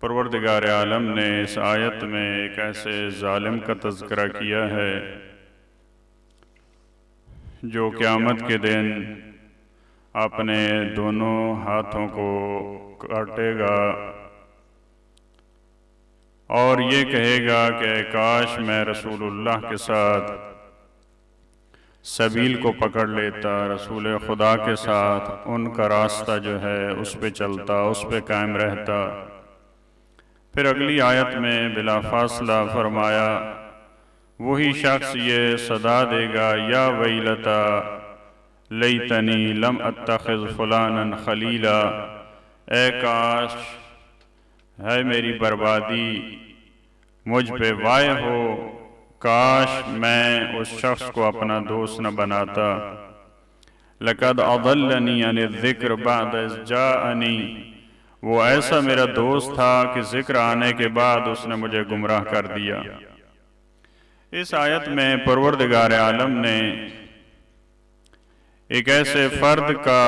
परवरदिगार आलम ने इस आयत में एक ऐसे जालिम का तज़किरा किया है जो क़यामत के दिन अपने दोनों हाथों को काटेगा और ये कहेगा कि काश मैं रसूलुल्लाह के साथ सबील को पकड़ लेता, रसूल खुदा के साथ उनका रास्ता जो है उस पे चलता, उस पे कायम रहता। फिर अगली आयत में बिला फासला फरमाया वही शख्स ये सदा देगा, या वैलता लैतनी लम अत्तखिज़ फुलानन खलीला, ए काश है मेरी बर्बादी, मुझ पे वाय हो, काश मैं उस शख्स को अपना दोस्त न बनाता। लक़द अज़ल्लनी अन ज़िक्र बअद इज़ जाअनी, वो ऐसा मेरा दोस्त था कि जिक्र आने के बाद उसने मुझे गुमराह कर दिया। इस आयत में परवरदिगार आलम ने एक ऐसे फर्द का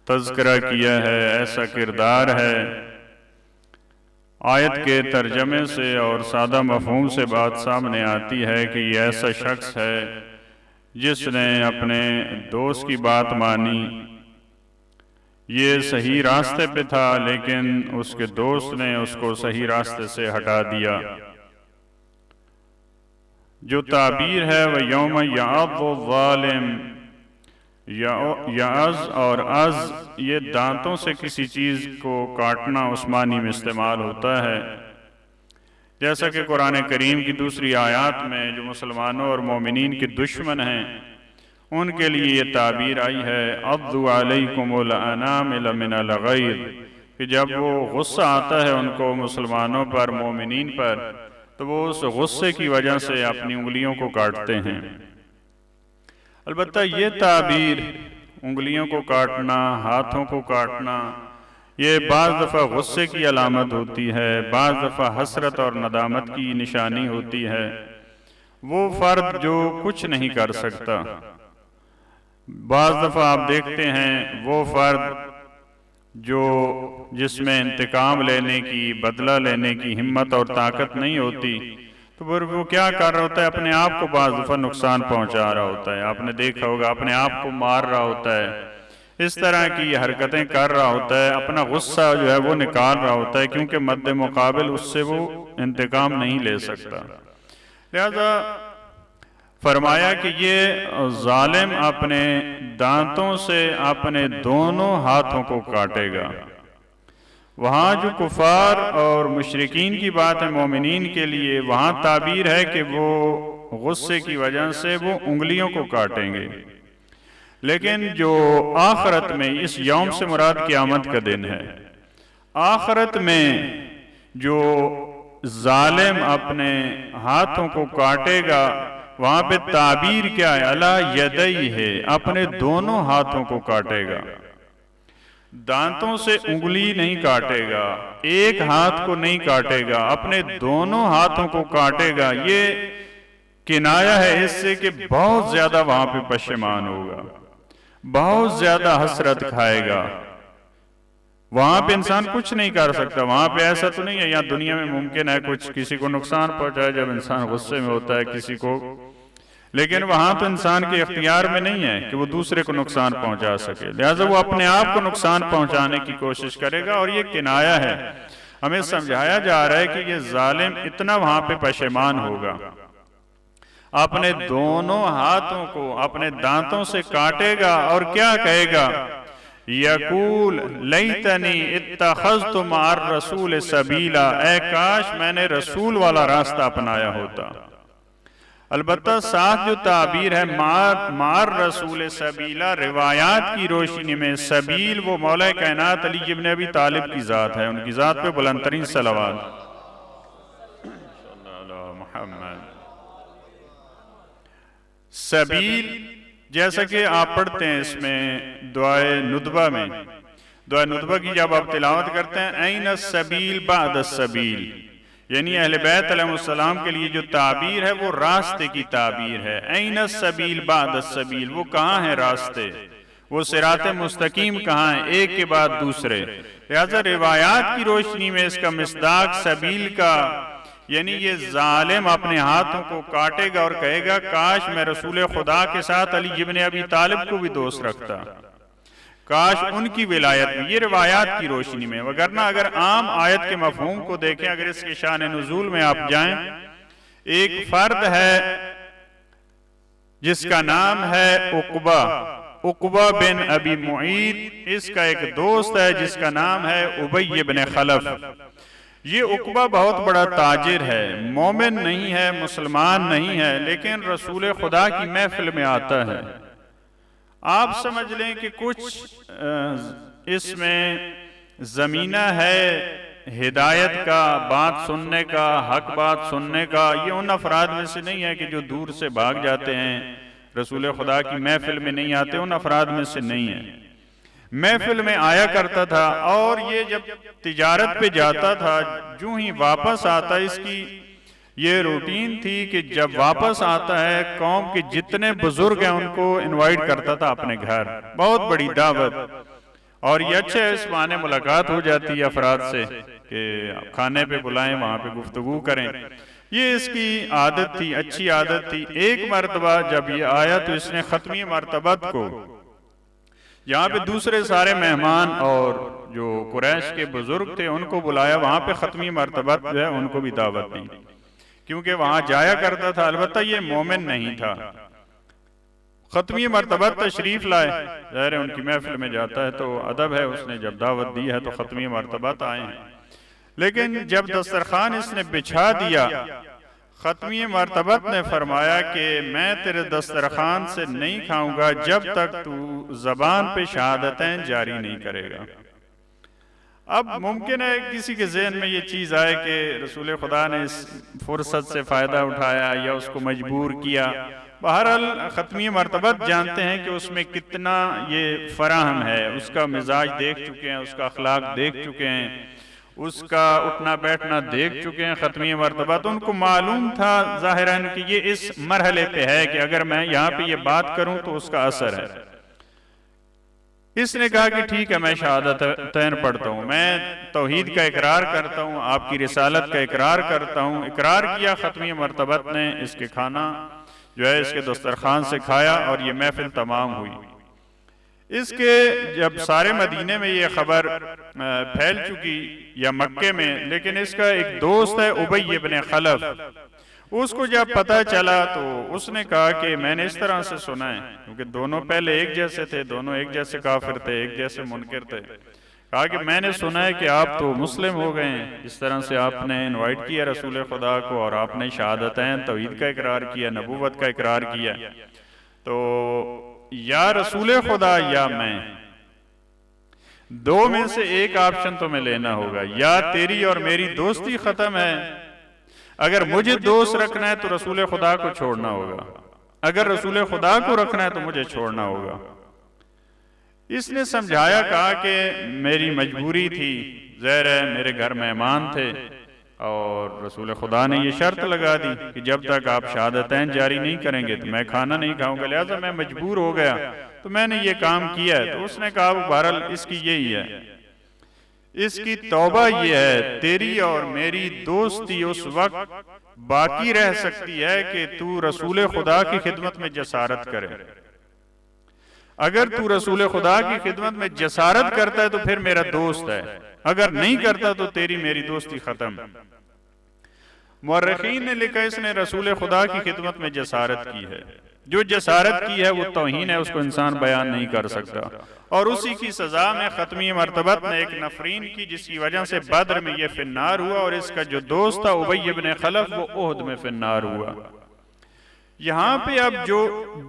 तज़किरा किया है, ऐसा किरदार है। आयत के तर्जमे से और सादा मफ़हूम से बात सामने आती है कि ये ऐसा शख्स है जिसने अपने दोस्त की बात मानी। ये सही रास्ते पे था लेकिन उसके दोस्त ने उसको सही रास्ते से हटा दिया। जो ताबीर है वह यौम यअज़्ज़ु ज़ालिम, याज़ और अज़ ये दांतों से किसी चीज़ को काटना उस मानी में इस्तेमाल होता है। जैसा कि कुरान करीम की दूसरी आयत में जो मुसलमानों और मोमिनीन के दुश्मन हैं उनके लिए ये ताबीर आई है, अद्दु अलैकुमुल अनामिल मिनल गैज़, कि जब वो गुस्सा आता है उनको मुसलमानों पर, मोमिनीन पर, तो वो उस गुस्से की वजह से अपनी उंगलियों को काटते हैं। अलबत्ता ये ताबीर उंगलियों को काटना, हाथों को काटना, ये बाज़ दफ़ा गुस्से की अलामत होती है, बाज़ दफ़ा हसरत और नदामत की निशानी होती है। वो फ़र्द जो कुछ नहीं कर सकता, बाज़ दफ़ा आप देखते हैं वो फ़र्द जो जिसमें इंतकाम लेने की, बदला लेने की हिम्मत और ताकत नहीं होती, तो फिर वो क्या कर रहा होता है, अपने आप को बाज़ दफ़ा नुकसान पहुंचा रहा होता है। आपने देखा होगा अपने आप को मार रहा होता है, इस तरह की हरकतें कर रहा होता है, अपना गुस्सा जो है वो निकाल रहा होता है, क्योंकि मद्दे मुकाबिल उससे वो इंतकाम नहीं ले सकता। लिहाजा फरमाया कि ये जालिम अपने दांतों से अपने दोनों हाथों को काटेगा। वहाँ जो कुफार और मुशरिकीन की बात है मोमिनीन के लिए, वहाँ ताबीर है कि वो गुस्से की वजह से वो उंगलियों को काटेंगे। लेकिन जो आखिरत में, इस यौम से मुराद क़यामत का दिन है, आखिरत में जो जालिम अपने हाथों को काटेगा वहाँ पे ताबीर क्या है, अला यदई है, अपने दोनों हाथों को काटेगा। दांतों से उंगली नहीं काटेगा, एक हाथ को नहीं काटेगा, अपने दोनों हाथों को काटेगा। ये किनाया है इससे कि बहुत ज्यादा वहां पे पशेमान होगा, बहुत ज्यादा हसरत खाएगा। वहां पे इंसान कुछ नहीं कर सकता। वहां पे ऐसा तो नहीं है यहाँ दुनिया में मुमकिन है कुछ किसी को नुकसान पहुंचाए जब इंसान गुस्से में होता है किसी को, लेकिन वहां तो इंसान के इख्तियार में नहीं है कि वो दूसरे को नुकसान पहुंचा सके। लिहाजा वो अपने आप को नुकसान पहुंचाने की कोशिश करेगा। और ये किनाया है, हमें समझाया जा रहा है कि ये जालिम इतना वहां पे पशेमान होगा, अपने दोनों हाथों को अपने दांतों से काटेगा और क्या कहेगा, यकूल लैतनी इत्तखज़तु मअर रसूल सबीला, ए काश मैंने रसूल वाला रास्ता अपनाया होता। अलबत्ता साथ जो ताबीर है मार रसूल सबीला, रिवायात की रोशनी में सबील वो मौला कायनात अली इब्न अबी तालिब की जात है, उनकी जात पे बुलंदतरीन सलावत। सबील जैसा कि आप पढ़ते हैं इसमें दुआए नुदबा में, दुआए नुदबा की जब आप तिलावत करते हैं, ऐन सबील बाद सबील, यानी अहले बैत अलैहिस्सलाम के लिए जो ताबीर है वो रास्ते की ताबीर है। ऐन सबील बाद सबील, वो कहाँ है रास्ते, वो सिरात मुस्तकीम कहाँ है, एक के बाद दूसरे। लिहाजा रिवायात की रोशनी में इसका मिस्दाक सबील का, यानी ये जालिम अपने हाथों को काटेगा और कहेगा काश मैं रसूल खुदा के साथ अली इब्न अबी तालिब को भी दोस्त रखता, काश उनकी विलायत में, ये रिवायात की रोशनी में। वगरना अगर आम आयत के मफहूम को देखें, अगर इसके शान नुज़ूल में आप जाएं, एक फर्द है जिसका नाम है उक़बा बिन अबी मुईद, इसका एक दोस्त है जिसका नाम है उबय इब्न खलफ। ये उक़बा बहुत बड़ा ताजिर है, मोमिन नहीं है, मुसलमान नहीं है, लेकिन रसूल खुदा की महफिल में आता है। आप समझ लें कि कुछ इसमें ज़मीना है हिदायत का, बात सुनने का, हक बात सुनने का। ये उन अफराद में से नहीं है कि जो दूर से भाग जाते हैं, रसूल खुदा की महफिल में नहीं आते, उन अफराद में से नहीं है। महफिल में आया करता था और ये जब तिजारत पे जाता था, जो ही वापस आता, इसकी ये रूटीन थी कि जब वापस आता है कौम के जितने बुजुर्ग हैं उनको इनवाइट करता था अपने घर, बहुत बड़ी दावत। और ये अच्छे इस बहाने मुलाकात हो जाती है अफराद से कि खाने पे बुलाएं, वहां पे गुफ्तगू करें। ये इसकी आदत थी, अच्छी आदत थी। एक मरतबा जब ये आया तो इसने खत्मी मरतबत को, यहाँ पे दूसरे सारे मेहमान और जो कुरैश के बुजुर्ग थे उनको बुलाया, वहां पे खत्मी मरतबत जो है उनको भी दावत दी, क्योंकि वहां जाया करता था। अलबत्ता ये मोमिन नहीं था। खत्मी मरतबत तशरीफ लाए, ज़ाहिर है उनकी महफिल में जाता है तो अदब है, उसने जब दावत दी है तो खत्मी मरतबत आए हैं। लेकिन जब दस्तरखान इसने बिछा दिया, खत्मी मरतबत ने फरमाया कि मैं तेरे दस्तरखान से नहीं खाऊंगा जब तक तू जबान पे शहादतें जारी नहीं करेगा। अब मुमकिन है किसी के जहन में ये चीज आए कि रसूल खुदा ने इस फुर्सत से फायदा उठाया या उसको मजबूर किया। बहरहाल खत्मी मरतबत जानते हैं कि उसमें कितना ये फराहम है, उसका मिजाज देख चुके हैं, उसका अखलाक देख चुके हैं, उसका उठना बैठना देख चुके हैं खत्मी मरतबा। तो उनको मालूम था जाहिरन कि ये इस मरहले पे है कि अगर मैं यहाँ पे ये बात करूं तो उसका असर है। इसने कहा कि ठीक है, मैं शहादतैन पढ़ता हूँ, मैं तौहीद का इकरार करता हूँ, आपकी रिसालत का इकरार करता हूँ। इकरार किया खत्मी मरतबत ने, इसके खाना जो है इसके दस्तरखान से खाया और ये महफिल तमाम हुई। इसके जब सारे मदीने में ये खबर फैल चुकी या मक्के में, लेकिन इसका एक दोस्त है उबय इब्न खलफ, उसको जब पता चला तो उसने कहा कि मैंने इस तरह से सुना है, क्योंकि दोनों पहले एक जैसे थे, दोनों एक जैसे काफिर थे, एक जैसे मुनकिर थे। कहा कि मैंने सुना है कि आप तो मुस्लिम हो गए हैं, इस तरह से आपने इनवाइट किया रसूल खुदा को और आपने शहादतैन तौहीद का इकरार किया, नबूवत का इकरार किया, तो या रसूल खुदा या मैं, दो में से एक ऑप्शन तुम्हें लेना होगा। या तेरी और मेरी दोस्ती खत्म है, अगर मुझे दोस्त रखना है तो रसूल खुदा को छोड़ना होगा, अगर रसूल खुदा को रखना है तो मुझे छोड़ना होगा। इसने समझाया, कहा कि मेरी मजबूरी थी, ज़ाहिर है मेरे घर मेहमान थे और रसूल खुदा ने ये शर्त लगा दी कि जब तक आप शहादतैन जारी नहीं करेंगे तो मैं खाना नहीं खाऊंगा, लिहाजा मैं मजबूर हो गया तो मैंने ये काम किया है। तो उसने कहा बहरहाल इसकी यही है, इसकी तौबा ये है, तेरी और मेरी दोस्ती उस वक्त बाकी रह सकती है कि तू रसूल खुदा की खिदमत में जसारत करे। अगर तू रसूल खुदा की खिदमत में जसारत करता है तो फिर मेरा दोस्त है, अगर नहीं करता तो तेरी मेरी दोस्ती खत्म। मुअर्रिखीन ने लिखा इसने रसूल खुदा की खिदमत में जसारत की है। जो जसारत की है वो तौहीन है, उसको इंसान बयान नहीं कर सकता। और उसी की सजा में खत्मी मरतबत ने एक नफरीन की, जिसकी वजह से बद्र में ये फिन्नार हुआ और इसका जो दोस्त था उबय इब्न खलफ वो ओहद में फिन्नार हुआ। यहाँ पे अब जो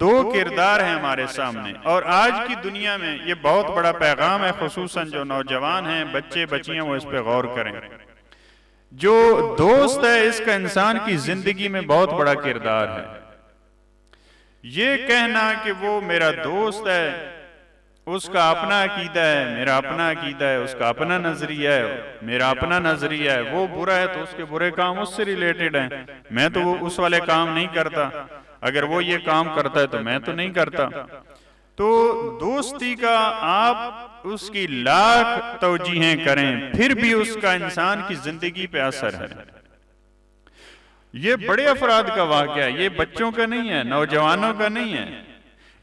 दो किरदार हैं हमारे सामने, और आज की दुनिया में ये बहुत बड़ा पैगाम है, खुसूसन जो नौजवान हैं, बच्चे बच्चियां, वो इस पे गौर करें। जो दोस्त है इसका इंसान की जिंदगी में बहुत बड़ा किरदार है। ये कहना कि वो मेरा दोस्त है, उसका अपना अकीदा है, मेरा अपना अकीदा है, उसका अपना नजरिया है, मेरा अपना नजरिया है, वो बुरा है तो उसके बुरे काम उससे रिलेटेड हैं, मैं तो वो उस वाले काम नहीं करता, अगर वो ये काम करता है तो मैं तो नहीं करता। तो दोस्ती का आप उसकी लाख तौजीहें करें फिर भी उसका इंसान की जिंदगी पे असर है। ये बड़े अफराद का वाक़या है, ये बच्चों का नहीं है, नौजवानों का नहीं है।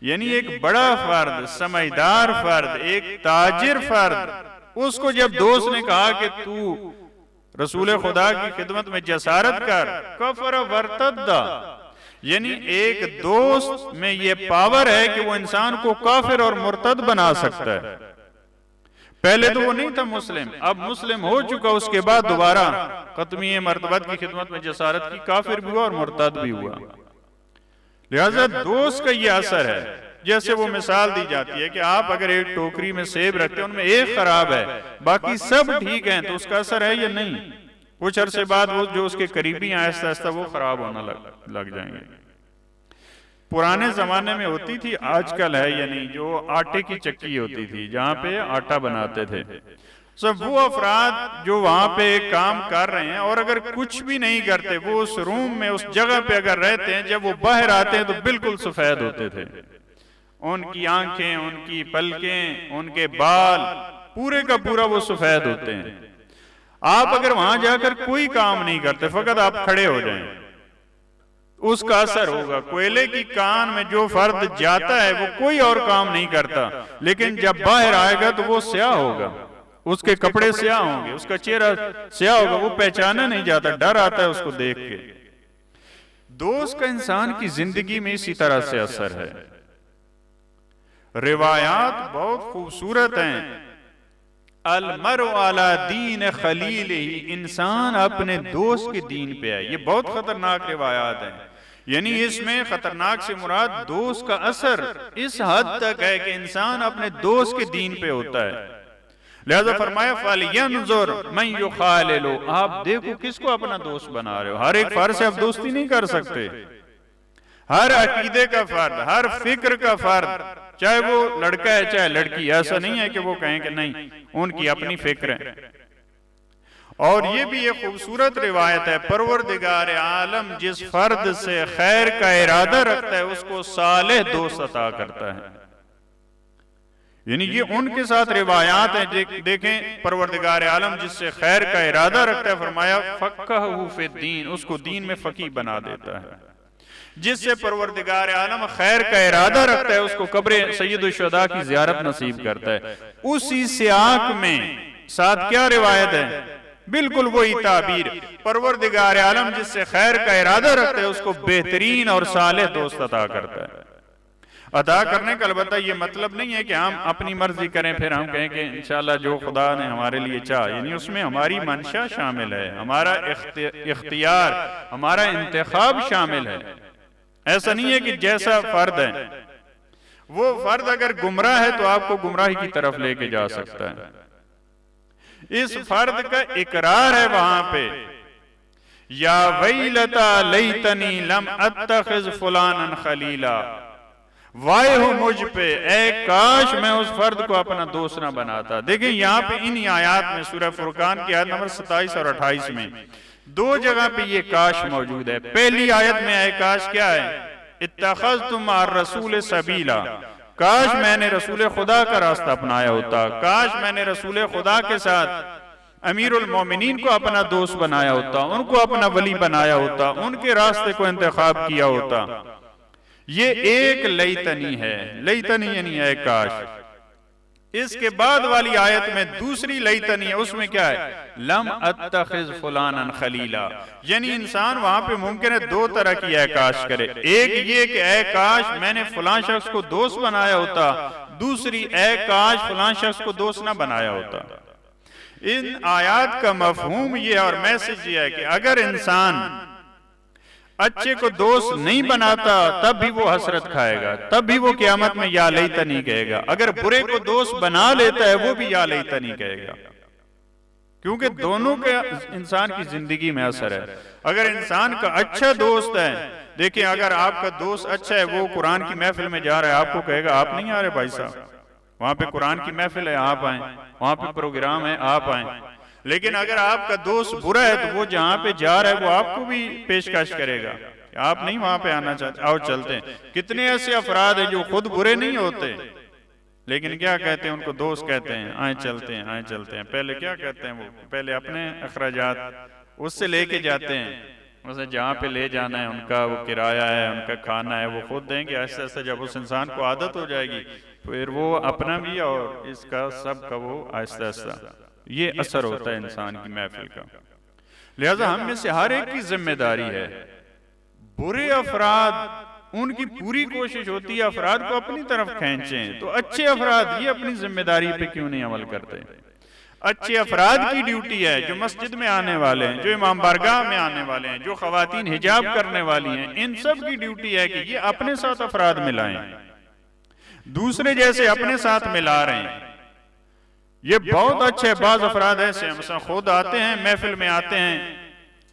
यानी एक बड़ा फर्द, समझदार फर्द, एक ताजिर फर्द, उसको जब दोस्त ने कहा कि तू रसूल खुदा की खिदमत में जसारत कर, कफर वरतद्दा, यानी एक दोस्त में ये पावर है कि वो इंसान को काफिर और मुर्तद बना सकता है। पहले तो वो नहीं था मुस्लिम, अब मुस्लिम हो चुका, उसके बाद दोबारा खत्मी मर्तबत की खिदमत में जसारत की, काफिर भी हुआ और मुर्तद भी हुआ। लिहाजा दोस्त का ये असर है। जैसे वो मिसाल दी जाती है कि आप अगर एक टोकरी में सेब रखते हैं, उनमें एक खराब है, बाकी सब ठीक हैं, तो उसका असर है या नहीं? कुछ अरसे बाद वो जो उसके करीबी आहिस्ता आहिस्ता वो खराब होना लग जाएंगे। पुराने जमाने में होती थी, आजकल है या नहीं, जो आटे की चक्की होती थी जहां पे आटा बनाते थे। सब वो अफराद जो वहां पे काम कर रहे हैं और अगर कुछ भी नहीं करते, वो उस रूम में उस जगह पे अगर रहते हैं, जब वो बाहर आते हैं तो बिल्कुल सफेद होते थे। उनकी आंखें, उनकी पलकें, उनके बाल, पूरे का पूरा वो सफेद होते हैं। आप अगर वहां जाकर कोई काम नहीं करते, फकत आप खड़े हो जाएं, उसका असर होगा। कोयले की कान में जो फर्द जाता है वो कोई और काम नहीं करता, लेकिन जब बाहर आएगा तो वो स्याह होगा, उसके कपड़े स्याह होंगे, उसका चेहरा स्याह होगा, वो पहचाना नहीं जाता, डर आता है उसको देख के। दोस्त का इंसान की जिंदगी में इसी तरह से असर है। रिवायात बहुत खूबसूरत हैं। अलमरउ अला दीन खलीलिही, इंसान अपने दोस्त के दीन पे है। ये बहुत खतरनाक रिवायात हैं। यानी इसमें खतरनाक से मुराद दोस्त का असर इस हद तक है कि इंसान अपने दोस्त के दीन पे होता है। लिहाजा फरमाया फलयंजुर मन युखालिलु, आप देखो किसको अपना दोस्त बना रहे हो। हर एक फर्द से आप दोस्ती नहीं कर सकते। हर अकीदे का फर्द, हर फिक्र का फर्द, चाहे वो लड़का है चाहे लड़की, ऐसा नहीं है कि वो कहें कि नहीं उनकी अपनी फिक्र है। और ये भी एक खूबसूरत रिवायत है, परवरदिगार आलम जिस फर्द से खैर का इरादा रखता है उसको सालेह दोस्त अता करता है। यानी ये उनके साथ रिवायात हैं। देखें, परवरदिगार आलम जिससे खैर का इरादा रखता है, फरमाया फक्कहू फिद्दीन, उसको दीन में फकीह बना देता है। जिससे परवरदिगार आलम खैर का इरादा रखता है उसको कब्र सैयदुल शुहदा की ज़ियारत नसीब करता है। उसी सियाक में साथ क्या रिवायत है, बिल्कुल वही ताबीर, परवरदिगार आलम जिससे खैर का इरादा रखता है उसको बेहतरीन और सालेह दोस्त अता करता है। अदा करने का अलबत्ता ये मतलब नहीं है कि हम अपनी मर्जी करें फिर हम कहें कि इंशाल्लाह जो खुदा ने हमारे लिए चाहा, यानी उसमें हमारी मंशा शामिल है, हमारा इख्तियार, हमारा इंतखाब शामिल है। ऐसा नहीं है कि जैसा फर्द है वो फर्द अगर गुमराह है तो आपको गुमराही की तरफ लेके जा सकता है। इस फर्द का इकरार है वहां पे, या वैलता लैतनी लम अत्तखिज फुलानन खलीला, वाय हो मुझ पे, ऐ काश मैं उस फर्द को अपना दोस्त ना बनाता। देखिए यहाँ पे इन आयात में सूरह फुरकान की आयत नंबर 27 और 28 में दो जगह पे ये काश मौजूद है। पहली आयत में ऐ काश क्या है, इत्तखज़तुम मार रसूल सबीला, काश मैंने रसूल खुदा का रास्ता अपनाया होता, काश मैंने रसूल खुदा के साथ अमीरुल मोमिनीन को अपना दोस्त बनाया होता, उनको अपना वली बनाया होता, उनके रास्ते को इंतखाब किया होता। ये एक लैतनी है, लैतनी यानी है काश। इसके बाद वाली आयत में दूसरी लैतनी है, उसमें क्या है, लम अत्तखिज फुलानन खलीला, यानी इंसान वहां पे मुमकिन है दो तरह की ऐ काश करे। एक ये कि ऐ काश मैंने फलां शख्स को दोस्त बनाया होता, दूसरी ऐ काश फलां शख्स को दोस्त ना बनाया होता। इन आयात का मफहूम ये और मैसेज ये है कि अगर इंसान अच्छे को दोस्त नहीं बनाता तब भी वो हसरत खाएगा, तब भी वो क़यामत में या लैतनी कहेगा। अगर बुरे को दोस्त बना लेता है वो भी या लैतनी कहेगा, क्योंकि दोनों के इंसान की जिंदगी में असर है। अगर इंसान का अच्छा दोस्त है, देखिए अगर आपका दोस्त अच्छा है, वो कुरान की महफिल में जा रहा है, आपको कहेगा आप नहीं आ रहे भाई साहब, वहां पे कुरान की महफिल है आप आए, वहां पे प्रोग्राम है आप आए। लेकिन अगर आपका दोस्त बुरा है तो वो जहां पे जा रहा है वो आपको भी पेशकश करेगा, कि आप नहीं वहां पे आना चाहते, आओ चलते हैं। कितने ऐसे अफराद हैं जो खुद बुरे नहीं होते, लेकिन क्या कहते हैं, उनको दोस्त कहते हैं, आए चलते हैं, आए चलते हैं। पहले क्या कहते हैं, वो पहले अपने अखराजात उससे लेके जाते हैं, उसे जहाँ पे ले जाना है उनका वो किराया है, उनका खाना है, वो खुद देंगे। ऐसे ऐसे जब उस इंसान को आदत हो जाएगी, फिर वो अपना भी और इसका सब का वो आहिस्ता आहिस्ता ये असर होता है इंसान की महफिल का। लिहाजा हम में से हर एक की जिम्मेदारी है, बुरे अफराद उनकी पूरी कोशिश होती है अफराद को अपनी तरफ खींचें, तो अच्छे अफराद ये अपनी जिम्मेदारी पे क्यों नहीं अमल करते। अच्छे अफराद की ड्यूटी है, जो मस्जिद में आने वाले हैं, जो इमाम बारगाह में आने वाले हैं, जो खवातीन हिजाब करने वाली हैं, इन सब की ड्यूटी है कि ये अपने साथ अफराद मिलाएं, दूसरे जैसे अपने साथ मिला रहे हैं। ये बहुत अच्छे बाज अफराद ऐसे हैं, खुद आते हैं महफिल में आते हैं,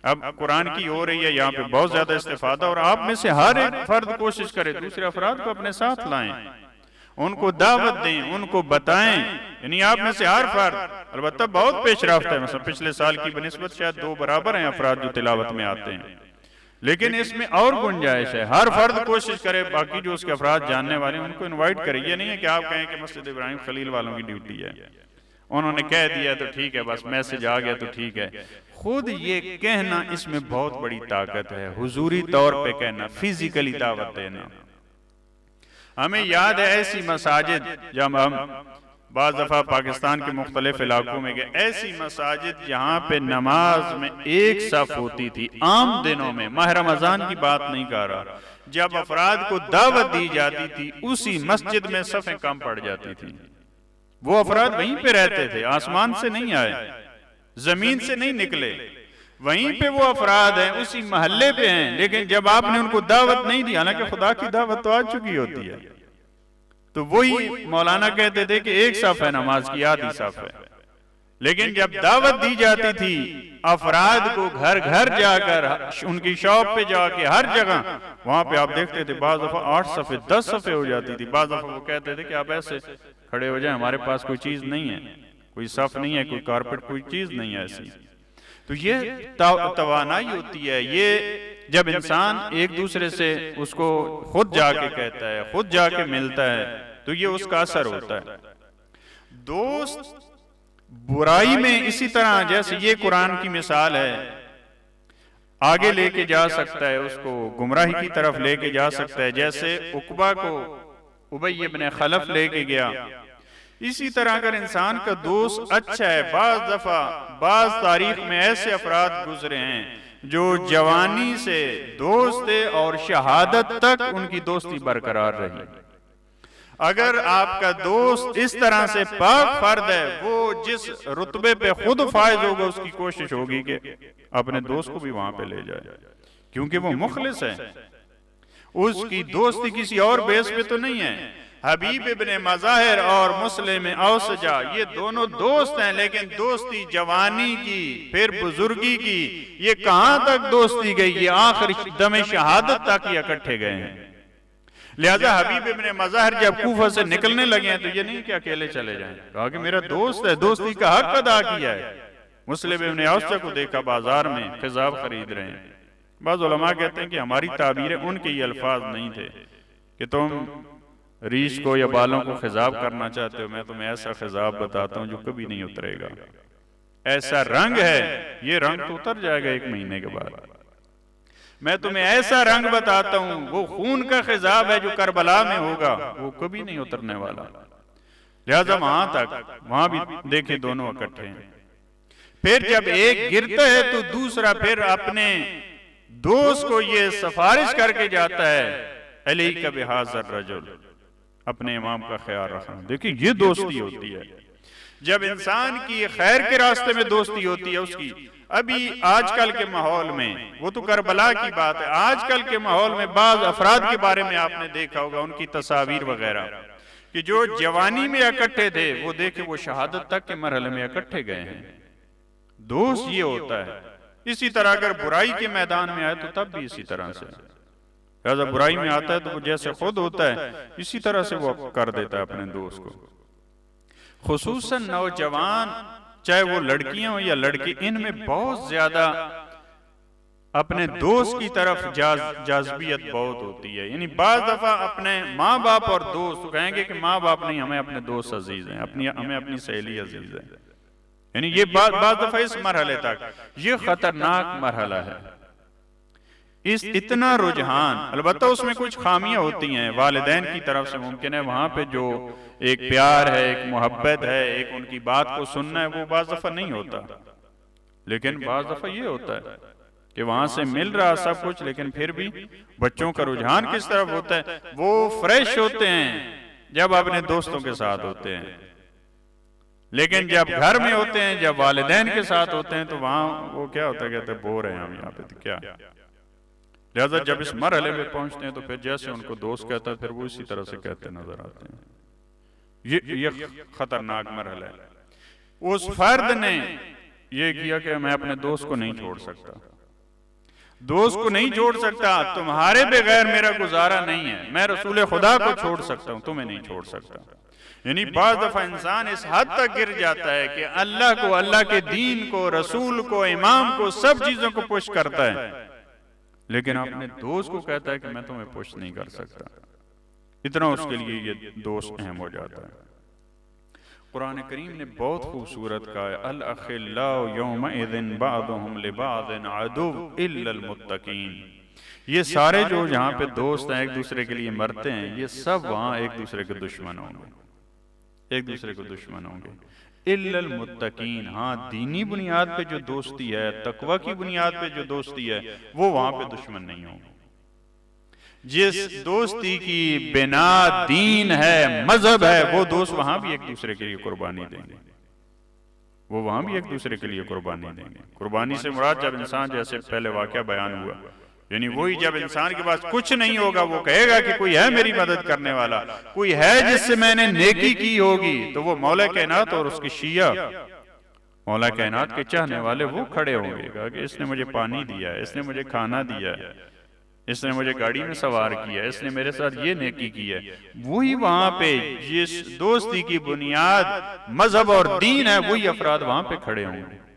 अब कुरान की हो रही है यहाँ पे बहुत ज्यादा इस्तेफादा, और आप में से हर एक फर्द कोशिश करे दूसरे अफराद को अपने साथ लाएं, उनको दावत दें, उनको बताएं। यानी आप में से हर फर्द, अलबत्ता बहुत पेशरफ्त है, मतलब पिछले साल की बनिस्बत शायद 2 बराबर हैं अफराद जो तिलावत में आते हैं, लेकिन इसमें और गुंजाइश है। हर फर्द कोशिश करे, बाकी जो उसके अफराद जानने वाले हैं उनको इन्वाइट करे। ये नहीं है कि आप कहें कि मस्जिद इब्राहिम खलील वालों की ड्यूटी है, उन्होंने कह दिया तो ठीक है, बस मैसेज आ गया तो ठीक है। खुद ये कहना, इसमें बहुत बड़ी ताकत है, हुजूरी तौर पे कहना, फिजिकली दावत देना। हमें याद है ऐसी मसाजिद, जब हम बाज़ दफ़ा पाकिस्तान के मुख्तलिफ इलाकों में गए, ऐसी मसाजिद जहाँ पे नमाज में एक सफ होती थी, आम दिनों में, माह रमजान की बात नहीं कर रहा, जब अफराद को दावत दी जाती थी उसी मस्जिद में सफ़ें कम पड़ जाती थी। वो अफराद वहीं पे रहते थे, आसमान से नहीं आए, जमीन से नहीं निकले, वहीं पे वो अफराद हैं, उसी महल्ले पे हैं, लेकिन जब आपने उनको दावत नहीं दी, हालांकि खुदा की दावत तो आ चुकी होती है, तो वही मौलाना कहते थे कि एक सफ है नमाज की, आधी सफ है। लेकिन जब दावत दी जाती थी अफराद को, घर घर जाकर, उनकी शॉप पे जाके, हर जगह, वहां पे आप देखते थे बाज़ दफा 8 सफ़े 10 सफ़े हो जाती थी। बाज़ दफा वो कहते थे कि आप ऐसे खड़े हो जाए, हमारे पास कोई चीज नहीं है, कोई सफ नहीं है, कोई कारपेट, कोई चीज नहीं है ऐसी। तो ये तवानाई होती है, ये जब इंसान एक दूसरे से उसको खुद जाके कहता है, खुद जाके मिलता है, तो ये उसका असर होता है। दोस्त बुराई में इसी तरह, जैसे ये कुरान की मिसाल है, आगे लेके जा सकता है, उसको गुमराही की तरफ लेके जा सकता है, जैसे उकबा को उबई इब्न खलफ लेके गया। इसी तरह अगर इंसान का दोस्त अच्छा है, बाज दफा बाज तारीख में ऐसे अफराद गुजरे हैं जो जवानी से दोस्त थे और शहादत तक उनकी दोस्ती बरकरार रही। अगर आपका दोस्त इस तरह से पाक फर्द है, वो जिस रुतबे पे खुद फायज होगा, उसकी कोशिश होगी कि अपने दोस्त को भी वहां पे ले जाए, क्योंकि वो मुखलिस है, उसकी दोस्ती किसी और बेस पे तो नहीं है। हबीब इब्ने मज़ाहिर और मुस्लिम औसजा, ये दोनों दोस्त हैं, लेकिन दोस्ती जवानी की, फिर बुजुर्गी की, ये कहां तक दोस्ती गई, ये आखिरी दमे शहादत तक ये इकट्ठे गए हैं। लिहाजा हबीब इब्ने मज़ाहिर जब कूफा से निकलने लगे हैं, तो ये नहीं कि अकेले चले जाएं, कहा कि मेरा दोस्त है, दोस्ती का हक अदा किया है। मुस्लिम इब्ने औसजा को देखा बाजार में खिजाब खरीद रहे हैं। बाज़ उलमा कहते हैं कि हमारी ताबीरें उनके ये अल्फाज नहीं थे कि तुम रीश को या बालों को खिजाब करना चाहते हो, मैं तुम्हें ऐसा खिजाब बताता हूं जो कभी नहीं उतरेगा, ऐसा रंग है, ये रंग तो उतर जाएगा 1 महीने के बाद। मैं तुम्हें ऐसा रंग बताता हूं, वो खून का खिजाब है जो करबला में होगा, वो कभी नहीं उतरने वाला। लिहाजा वहां तक, वहां भी देखे दोनों इकट्ठे हैं। फिर जब एक गिरता है तो दूसरा फिर अपने दोस्त को ये सिफारिश करके जाता है, अलैका बिहाज़र रजुल, अपने इमाम का ख्याल रखना। देखिए ये दोस्ती होती है, जब इंसान की खैर के रास्ते में दोस्ती होती है उसकी। अभी आजकल के माहौल में, वो तो करबला की बात है, आजकल के माहौल में बाज अफराद के बारे में आपने देखा होगा, उनकी तस्वीर वगैरह, कि जो जवानी में इकट्ठे थे, वो देखे वो शहादत तक के मरहले में इकट्ठे गए हैं। दोस्त ये होता है। इसी तरह अगर बुराई के मैदान में आए तो तब भी इसी तरह से, लिहाजा बुराई में आता है तो वो जैसे खुद होता है, इसी तरह से वो कर देता है अपने दोस्त को। खुसूसन नौजवान, चाहे वो लड़कियां हो या लड़के, इनमें बहुत ज्यादा अपने दोस्त की तरफ जाज़बियत बहुत होती है। यानी बाज़ दफ़ा अपने माँ बाप और दोस्त कहेंगे कि माँ बाप नहीं, हमें अपने दोस्त अजीज हैं, हमें अपनी सहेली अजीज है। यानी ये बाज़ दफ़ा इस मरहले तक ये खतरनाक मरहला है। इस इतना रुझान, अलबत्ता उसमें कुछ खामियां होती हैं वालिदैन की तरफ से, मुमकिन है वहां पे जो एक प्यार है, एक मोहब्बत है, एक उनकी बात को सुनना है, वो बाज़ दफ़ा नहीं होता। लेकिन बाज़ दफ़ा ये होता है कि वहां से मिल रहा सब कुछ, लेकिन फिर भी बच्चों का रुझान किस तरफ होता है? वो फ्रेश होते हैं जब अपने दोस्तों के साथ होते हैं, लेकिन जब घर में होते हैं, जब वालिदैन के साथ होते हैं, तो वहां वो क्या होता है, कहते हैं बोर हैं हम यहाँ पे, तो क्या। लिहाजा जब इस मरहले में पहुंचते हैं तो फिर जैसे उनको दोस्त कहता है, फिर वो इसी तरह से कहते नजर आते हैं। ये खतरनाक मरहला है। उस फर्द ने ये किया कि मैं अपने दोस्त को नहीं छोड़ सकता, दोस्त को नहीं छोड़ सकता, तुम्हारे बगैर मेरा गुजारा नहीं है, मैं रसूल खुदा को छोड़ सकता हूं, तुम्हें नहीं छोड़ सकता। यानी बाज़ दफा इंसान इस हद तक गिर जाता है कि अल्लाह को, अल्लाह के दीन को, रसूल को, इमाम को, सब चीजों को पुश करता है, लेकिन अपने दोस्त को कहता है कि मैं तुम्हें पुश नहीं कर सकता। इतना उसके लिए ये दोस्त अहम हो जाता है। कुरान करीम ने बहुत खूबसूरत कहा है, अल अखिल्लाउ यौमइज़िन बअदुहुम लिबअदिन अदुव्व इल्लल मुत्तकीन। ये सारे जो यहाँ पे दोस्त हैं, एक दूसरे के लिए मरते हैं, ये सब वहाँ एक दूसरे के दुश्मन होंगे, एक दूसरे को दुश्मन होंगे। इल्लल मुत्तकीन, हाँ दीनी बुनियाद पे जो दोस्ती है, तकवा की बुनियाद पे जो दोस्ती है, वो वहां पे दुश्मन नहीं होंगे। जिस दोस्ती की बिना दीन है, मजहब है, वो दोस्त वहां भी एक दूसरे के लिए कुर्बानी देंगे, वो वहां भी एक दूसरे के लिए कुर्बानी देंगे। कुर्बानी से मुराद जब इंसान, जैसे पहले वाकया बयान हुआ, यानी वही जब इंसान के पास कुछ नहीं होगा, वो कहेगा कि कोई है मेरी मदद करने वाला, कोई है जिससे मैंने नेकी की होगी, तो वो मौला कायनात और उसके शिया, मौला कायनात के चाहने वाले, वो खड़े होंगे, कहा कि इसने मुझे पानी दिया है, इसने मुझे खाना दिया है, इसने मुझे गाड़ी में सवार किया, इसने मेरे साथ ये नेकी की है। वही वहां पे जिस दोस्ती की बुनियाद मजहब और दीन है, वही अफराद वहां पे खड़े होंगे।